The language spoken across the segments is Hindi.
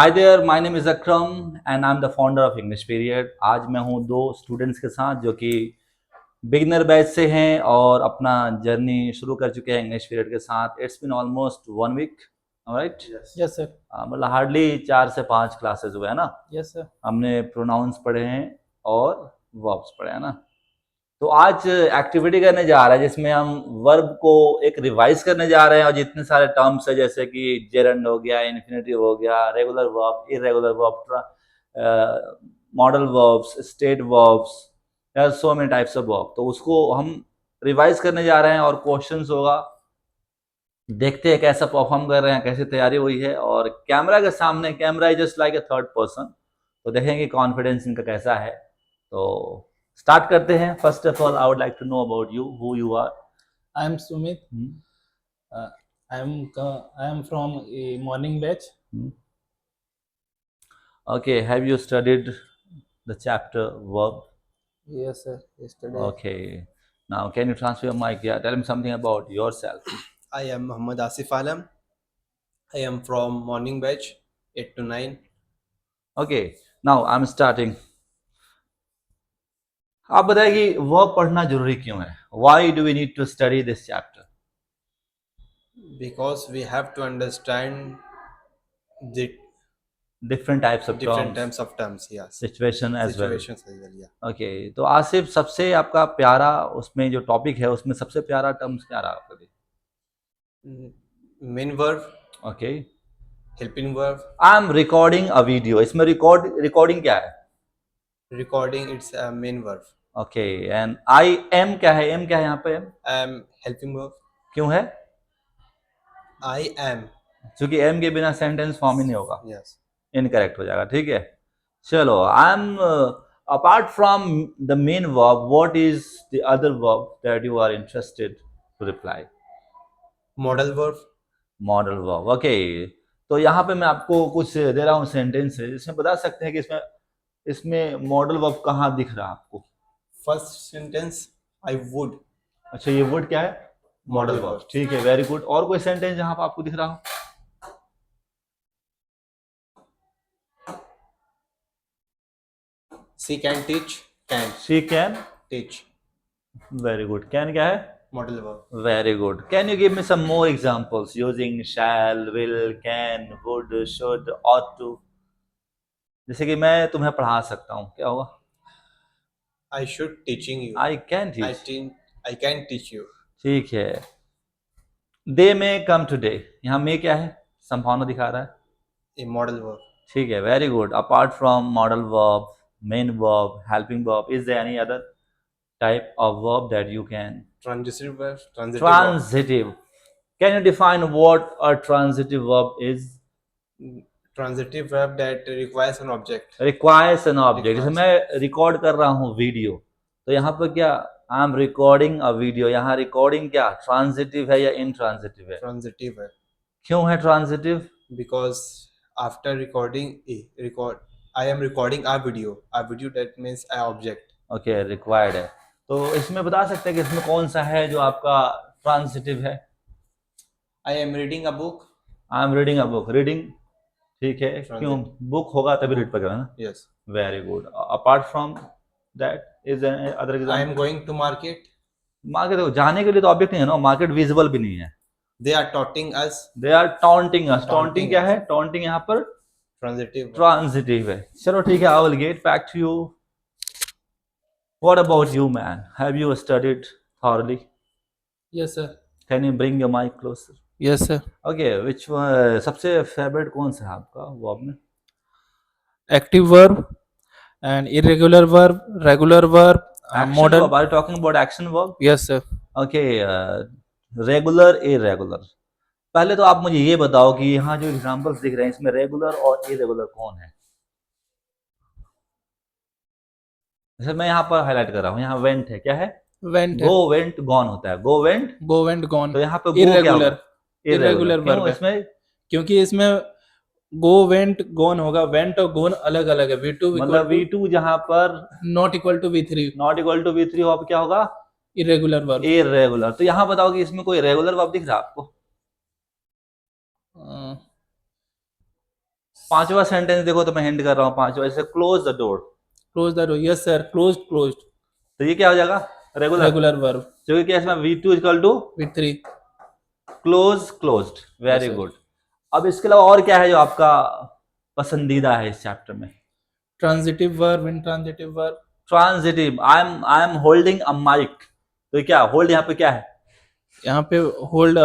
Hi there, my name is Akram and I am the founder of English period. आज मैं हूँ दो स्टूडेंट्स के साथ जो कि बिगिनर बैच से हैं और अपना जर्नी शुरू कर चुके हैं इंग्लिश पीरियड के साथ। It's been almost 1 week, right? Yes sir. मतलब हार्डली 4 से 5 क्लासेस हुए हैं ना। Yes sir. हमने प्रोनाउंस पढ़े हैं और वर्ब्स पढ़े हैं ना। तो आज एक्टिविटी करने जा रहा है जिसमें हम वर्ब को एक रिवाइज करने जा रहे हैं और जितने सारे टर्म्स है जैसे कि जेरंड हो गया, इन्फिनेटिव हो गया, regular verb, irregular verb, modal verbs, state verbs, so many types of verb, तो उसको हम रिवाइज करने जा रहे हैं और क्वेश्चंस होगा। देखते हैं कैसा परफॉर्म कर रहे हैं, कैसी तैयारी हुई है। और कैमरा के सामने, camera is just like a third person, तो देखेंगे कॉन्फिडेंस इनका कैसा है। तो स्टार्ट करते हैं। First of all I would like to know about you, who you are. I am Sumit. I am from a morning batch. Okay, have you studied the chapter verb? Yes sir. Yesterday. Okay, now can you transfer your mic? Yeah, tell me something about yourself. I am Muhammad Asif Alam. I am from morning batch 8 to 9. Okay, now I'm starting. आप बताइए कि वर्ब पढ़ना जरूरी क्यों है? Why do we need to study this chapter? Because we have to understand the Different types of different terms, types of terms. Yes. situation as well. Situations as well. Yeah. Okay, तो आसिफ, सबसे आपका प्यारा उसमें जो टॉपिक है उसमें सबसे प्यारा टर्म्स क्या रहा आपके लिए? Main verb, okay, helping verb, I am recording a video, इसमें रिकॉर्डिंग क्या है? recording. It's a main verb. Okay, and I am क्या है? एम क्या है यहाँ पे? Am I am helping verb. क्यों है? I am. क्योंकि एम के बिना सेंटेंस फॉर्म ही नहीं होगा, Yes. इनकरेक्ट हो जाएगा। ठीक है, चलो। I am apart from the main verb, what is the other verb that you are interested to reply? Modal verb. Modal verb. Okay, तो यहाँ पे मैं आपको कुछ दे रहा हूँ सेंटेंस है जिसमें बता सकते हैं कि इसमें मॉडल वर्ब कहाँ दिख रहा है आपको? First sentence, I would. अच्छा, ये वर्ड क्या है? Model Modal verb. verb. ठीक है, वेरी गुड। और कोई सेंटेंस जहाँ पे आपको दिख रहा हो? She can teach. Can she can, teach. Very good. Can क्या है? Modal verb. Very good. Can you give me some more examples using shall, will, can, would, should, ought to? जैसे कि मैं तुम्हें पढ़ा सकता हूँ, क्या होगा? I should teaching you. I can I teach. I can teach you. ठीक है। दे मे कम टुडे, यहाँ मे क्या है? संभावना दिखा रहा है। A modal verb. ठीक है, very good. Apart from modal verb, main verb, helping verb, is there any other type of verb that you can? Transitive verb. Transitive verb. Transitive. Can you define what a transitive verb is? Transitive verb that requires an object. Requires an object. जैसे Requires. मैं रिकॉर्ड कर रहा हूँ वीडियो, तो यहाँ पर क्या? I am recording a video. यहाँ रिकॉर्डिंग क्या ट्रांजिटिव है या इंट्रांजिटिव है? Transitive verb. क्यों है transitive? Because after recording I am recording a video. A video that means an object. Okay, required है। तो इसमें बता सकते हैं कि इसमें कौन सा है जो आपका ट्रांजिटिव है? I am reading a book. I am reading a book. Reading, ठीक है, क्यों? बुक होगा तभी रीड पकड़ा ना। Yes. Very good. Apart from that, is other I example? am going to market. Market, देखो जाने के लिए तो ऑब्जेक्ट नहीं है ना, मार्केट विजिबल भी नहीं है। They are taunting us. They are taunting us. Taunting taunting क्या us. है? टॉन्टिंग यहाँ पर Transitive verb. ट्रांजिटिव है। चलो ठीक है, I will get back to you. What about you man, have you studied thoroughly? Yes sir. Can you bring your mic closer? Yes sir. Okay, which सबसे फेवरेट कौन सा है आपका वर्ब में? Active verb and irregular verb, regular verb, Action modal. verb. Are you talking about action verb? Yes sir. Okay, regular, irregular. पहले तो आप मुझे ये बताओ कि यहाँ जो एग्जांपल्स दिख रहे हैं इसमें रेगुलर और इरेगुलर कौन है? जैसे मैं यहाँ पर हाईलाइट कर रहा हूँ, यहाँ वेंट है, क्या है? Went. गो, वेंट, गॉन होता है। गो, वेंट, Go went gone. तो यहाँ पे गो क्या होगा? Irregular क्यों? verb है। इसमें क्योंकि इसमें go went gone होगा, went और gone अलग अलग है। V2 मतलब V2 जहाँ पर not equal to V3. Not equal to V3 हो, अब क्या होगा? Irregular verb. इरेगुलर। तो यहाँ बताओ कि इसमें कोई रेगुलर वर्ब दिख रहा है आपको? पांचवा सेंटेंस देखो तो मैं हिंट कर रहा हूँ, पांचवा जैसे close the door, Close the door. Yes, sir. Closed, closed. तो ये क्या हो जाएगा? रेगुलर, Regular verb क्योंकि क्या इसमें V2 equal to with three. Close closed. Very Yes, sir. Good. अब इसके अलावा और क्या है जो आपका पसंदीदा है इस चैप्टर में? Transitive verb, intransitive verb. Transitive, I am holding a mic, तो ये क्या होल्ड यहाँ पे क्या है? यहाँ पे hold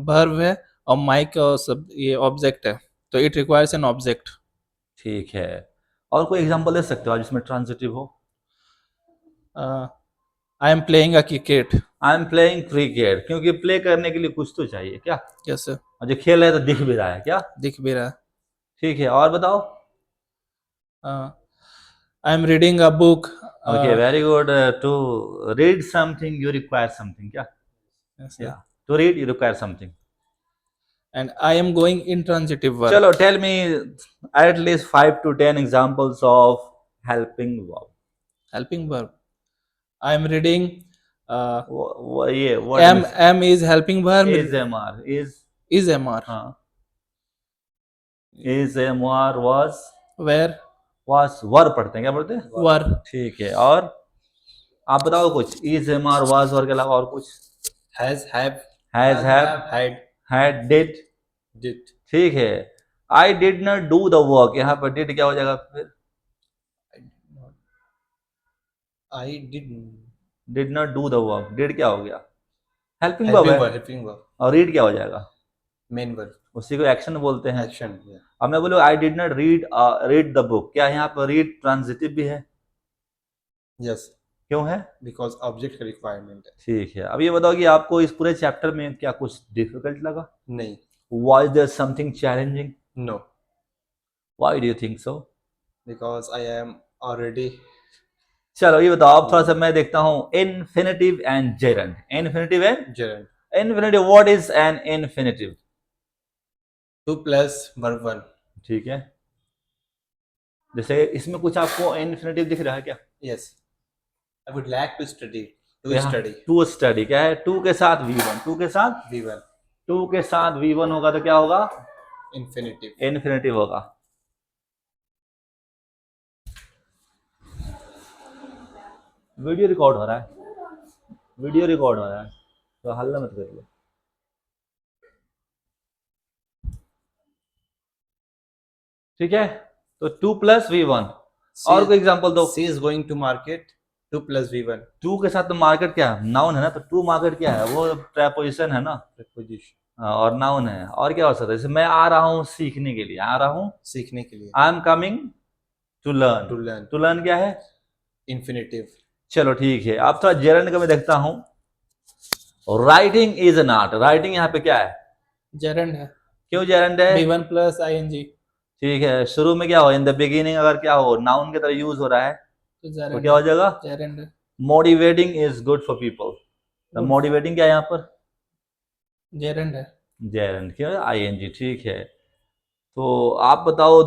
verb है और mic सब ये object है, तो it requires an object. ठीक है, और कोई एग्जांपल दे सकते हो आप जिसमें ट्रांजिटिव हो? I am playing a cricket. I am playing cricket, क्योंकि प्ले करने के लिए कुछ तो चाहिए क्या, Yes, sir. और जो खेल रहा है तो दिख भी रहा है क्या? दिख भी रहा है. ठीक है, और बताओ। I am reading a book. Okay, very good. To read something you require something क्या? Yes, sir. या to read you require something. And I am going intransitive verb. चलो, tell me at least 5 to 10 examples of helping verb. Helping verb. I am reading. ये M is helping verb. Is MR, Is MR. हाँ, इज एमआर, Where वाज वर पढ़ते हैं, क्या पढ़ते हैं? were. ठीक है, और आप बताओ कुछ, इज एमआर वाज और के अलावा और कुछ? Has, have, has, have, had, had, did. did. ठीक है, I did not do the work, यहाँ पर डिड क्या हो जाएगा फिर? I did. Did not do the work, did क्या हो गया? हेल्पिंग Helping वर्ब verb, है। helping verb. और रीड क्या हो जाएगा? Main verb. उसी को एक्शन बोलते हैं। Action. Yeah. अब मैं बोलूँ I did not read the book, क्या यहाँ पर रीड ट्रांजिटिव भी है? Yes. क्यों है? Because object का requirement है. ठीक है, अब ये बताओ कि आपको इस पूरे चैप्टर में क्या कुछ डिफिकल्ट लगा? नहीं. Was there something challenging? No. Why do you think so? Because I am already. चलो ये बताओ, अब थोड़ा सा मैं देखता हूँ infinitive and gerund. Infinitive and Gerund. Infinitive, what is an infinitive? 2 plus verb 1. ठीक है, जैसे इसमें कुछ आपको इन्फिनिटिव दिख रहा है क्या? Yes. I would like to study. To यहाँ study. टू स्टडी क्या है? टू के साथ V1, टू के साथ V1. टू के साथ V1 होगा तो क्या होगा? Infinitive. इन्फिनिटिव होगा। वीडियो रिकॉर्ड हो रहा है, वीडियो रिकॉर्ड हो रहा है, तो हल्ला मत करिए। ठीक है, तो 2 plus V1, और कोई एग्जांपल दो। C is going to market. 2 plus V1. To के साथ तो मार्केट क्या है? नाउन है ना, तो टू मार्केट क्या है? वो प्रेपोजिशन है ना, Preposition. और नाउन है। और क्या हो सकता है? जैसे मैं आ रहा हूँ सीखने के लिए, आ रहा हूँ, सीखने के लिए. I am coming to learn. To learn. To learn क्या है? Infinitive. चलो ठीक है, अब थोड़ा जेरंड का मैं देखता हूँ। Writing is an art, writing यहाँ पे क्या है? Gerund है. क्यों जेरंड है? B1 plus ing. ठीक है, शुरू में क्या हो? इन द बिगिनिंग अगर क्या हो, नाउन की तरह यूज हो रहा है तो तो gerund. क्या हो जाएगा? Gerund है. Motivating is good for people, तो Good. मोटिवेटिंग क्या है यहाँ पर? Gerund है. जेरंड, क्यों? आईएनजी। ठीक है, तो आप बताओ,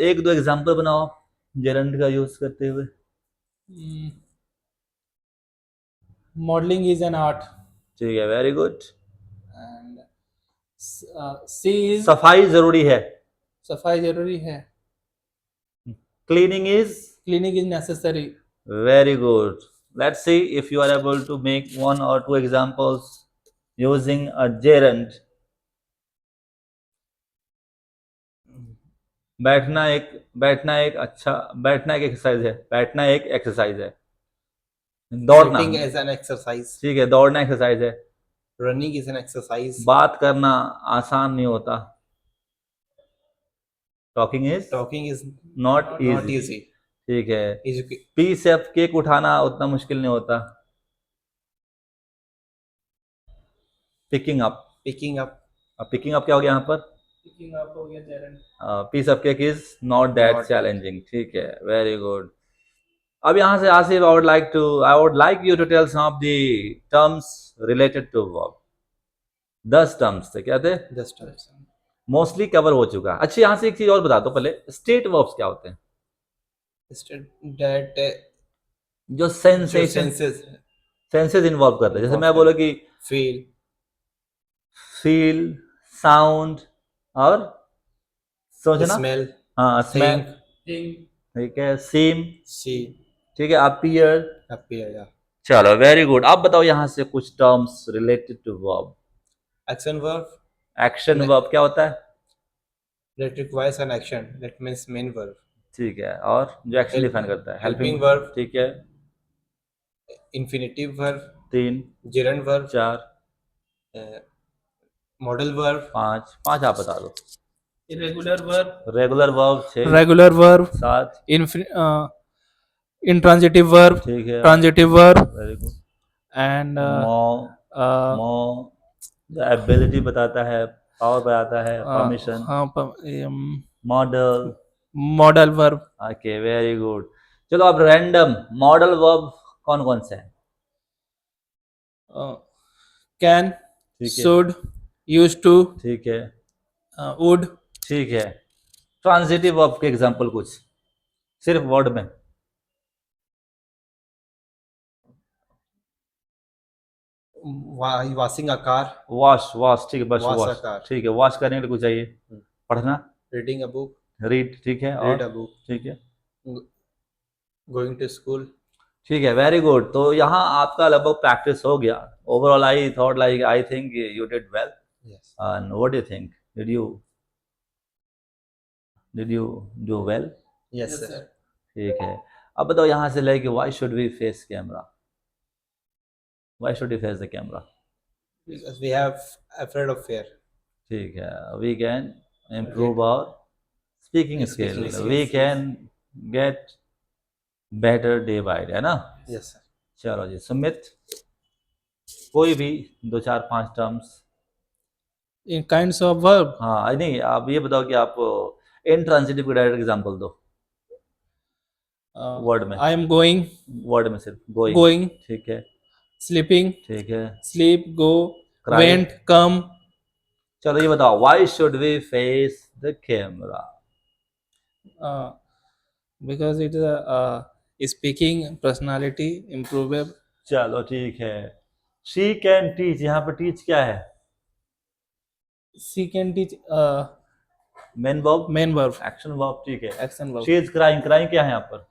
एक दो एग्जांपल बनाओ जेरंड का यूज करते हुए। Modeling is an art. ठीक है, very good. And C is सफाई जरूरी है। सफाई जरूरी है. Cleaning is Cleaning is necessary. very good. Let's see if you are able to make one or two examples using a gerund. बैठना एक एक्सरसाइज है, बैठना एक एक्सरसाइज है। दौड़ना, Sitting is an exercise. ठीक है, दौड़ना एक्सरसाइज है। Running is an exercise. बात करना आसान नहीं होता, talking is Talking is not not easy. easy. ठीक है, Educa- पी से केक उठाना उतना मुश्किल नहीं होता। Picking up, Picking up. Picking up क्या हो गया यहाँ पर? Picking up हो गया gerund. Piece of cake is not that Not challenging. ठीक है, वेरी गुड। अब यहाँ से Asif, I would like you to tell some of the terms related to verb. 10 terms थे, क्या थे? Just times. मोस्टली कवर हो चुका है। अच्छा, यहाँ से एक चीज और बता दो पहले, स्टेट वर्ब्स क्या होते हैं? That जो सेंसेशन, senses सेंसेस इन्वॉल्व करते हैं। जैसे मैं बोलो कि feel, फील, साउंड और सोचना, smell, हाँ, स्मेल, think, ठीक है, सीम, see, ठीक है, अपीयर। appear, yeah. चलो वेरी गुड। अब बताओ यहाँ से कुछ terms related to verb. Action verb action Ne- verb क्या होता है? that requires an action. That means main verb. ठीक है, और जो एक्शन Help- डिफाइन करता है? helping verb. ठीक है, Infinitive verb, 3, gerund verb, 4, modal verb, 5, 5 आप बता दो। irregular verb, regular verb 6, regular verb, 7, intransitive verb, ठीक है, transitive verb, very good. and मो, मो एबिलिटी बताता है, पावर बताता है, permission, model. modal verb, okay very good. चलो अब रैंडम मॉडल वर्ब कौन कौन से हैं? can, ठीक है, should, used to, ठीक है, would, ठीक है। ट्रांजिटिव वर्ब के एग्जांपल कुछ सिर्फ वर्ड में। washing a car, wash, wash, ठीक है, बस Wash a वॉश, car. ठीक है, वॉश करने के लिए कुछ चाहिए, पढ़ना, reading a book, रीड, ठीक है, read a और book, ठीक है, going to school. ठीक है, वेरी गुड। तो यहाँ आपका लगभग प्रैक्टिस हो गया। Overall I thought like I think you did well Yes. And what do you think? Did you do well? Yes, sir. ठीक है। अब बताओ यहाँ से लेके why should we face camera? Why should we face the camera? Because we have afraid of fear. ठीक है, we can improve our speaking skill, we can get better day by day, है ना? Yes, sir. चलो जी, सुमित कोई भी 2 4 5 terms. in kinds of verb, हाँ नहीं, आप ये बताओ कि आप इंट्रांजिटिव का डायरेक्ट एग्जांपल दो वर्ड में। I am going, वर्ड में सिर्फ गोइंग, going, ठीक है, sleeping, ठीक है, sleep, go, Cry. went, come, चलो ये बताओ why should we face the camera? uh, because it is a speaking personality improve. चलो ठीक है, शी कैन टीच, यहाँ पर टीच क्या है? She can teach main verb, main verb, action verb, ठीक है। action verb. She is crying, crying क्या है यहाँ पर?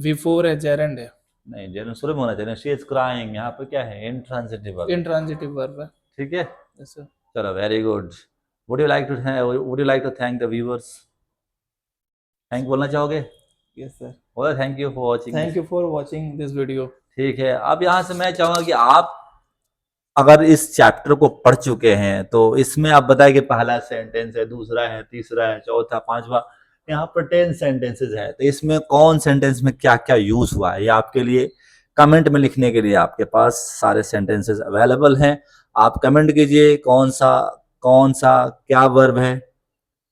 Before है gerund है, नहीं, जेनरल शुरू में होना चाहिए। शी इज क्राइंग यहाँ पर क्या है? इंट्रांजिटिव वर्ब, intransitive verb है. ठीक है। Yes, sir. चलो very good. Would you like to thank the viewers? Thank बोलना चाहोगे? Yes, sir. बोला thank you for watching. Thank you for watching this video. ठीक है। अब यहाँ से मैं चाहूंगा कि आप अगर इस चैप्टर को पढ़ चुके हैं तो इसमें आप बताएं कि पहला सेंटेंस है, दूसरा है, तीसरा है, चौथा, पांचवा, यहाँ पर 10 सेंटेंसेस है, तो इसमें कौन सेंटेंस में क्या क्या यूज हुआ है, ये आपके लिए कमेंट में लिखने के लिए आपके पास सारे सेंटेंसेस अवेलेबल हैं। आप कमेंट कीजिए कौन सा क्या वर्ब है,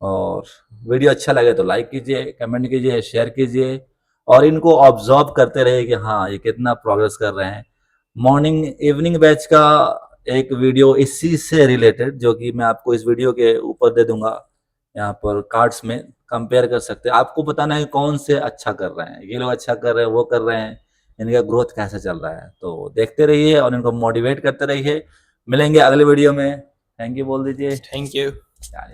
और वीडियो अच्छा लगे तो लाइक कीजिए, कमेंट कीजिए, शेयर कीजिए, और इनको ऑब्जर्व करते रहिए कि हाँ ये कितना प्रोग्रेस कर रहे हैं। मॉर्निंग इवनिंग बैच का एक वीडियो इसी से रिलेटेड, जो कि मैं आपको इस वीडियो के ऊपर दे दूंगा, यहाँ पर कार्ड्स में कंपेयर कर सकते हैं। आपको बताना है कौन से अच्छा कर रहे हैं, ये लोग अच्छा कर रहे हैं, वो कर रहे हैं, इनका ग्रोथ कैसे चल रहा है। तो देखते रहिए और इनको मोटिवेट करते रहिए। मिलेंगे अगले वीडियो में। थैंक यू बोल दीजिए। Thank you. यार